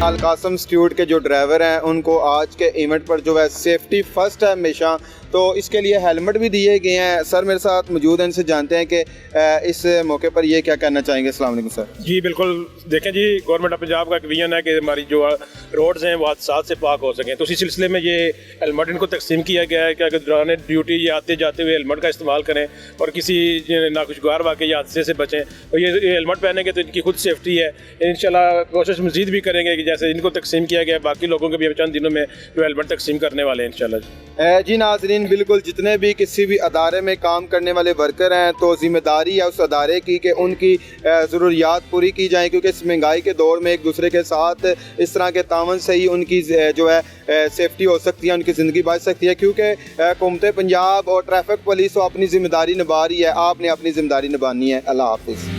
अल Qasim institute के जो driver हैं उनको आज के इवेंट पर जो है सेफ्टी फर्स्ट है हमेशा, तो इसके लिए हेलमेट भी दिए गए हैं। सर मेरे साथ मौजूद हैं, इनसे जानते हैं कि इस मौके पर ये क्या कहना चाहेंगे। अस्सलाम वालेकुम सर। जी बिल्कुल, देखें जी, गवर्नमेंट ऑफ पंजाब का एक विजन है कि हमारी जो रोड्स हैं वो हादसात से पाक हो सकें, तो इसी सिलसिले में ये हेलमेट इनको तकसीम किया गया है कि अगर दौरान ड्यूटी ये आते जाते हुए हेलमेट का इस्तेमाल करें और किसी नाखुशगवार वाक़े या हादसे से बचें, और ये हेलमेट पहनेंगे तो इनकी खुद सेफ्टी है। इंशाल्लाह कोशिश मज़ीद भी करेंगे कि जैसे इनको तकसीम किया गया बाकी लोगों के भी चंद दिनों में जो हेलमेट तकसीम करने वाले हैं इंशाल्लाह। जी नाज़रीन, बिल्कुल जितने भी किसी भी अदारे में काम करने वाले वर्कर हैं तो ज़िम्मेदारी है उस अदारे की कि उनकी ज़रूरियात पूरी की जाए, क्योंकि इस महंगाई के दौर में एक दूसरे के साथ इस तरह के तावन से ही उनकी जो है सेफ्टी हो सकती है, उनकी ज़िंदगी बच सकती है। क्योंकि हुकूमत पंजाब और ट्रैफिक पुलिस तो अपनी ज़िम्मेदारी निभा रही है, आपने अपनी ज़िम्मेदारी निभानी है। अल्लाह हाफ़िज़।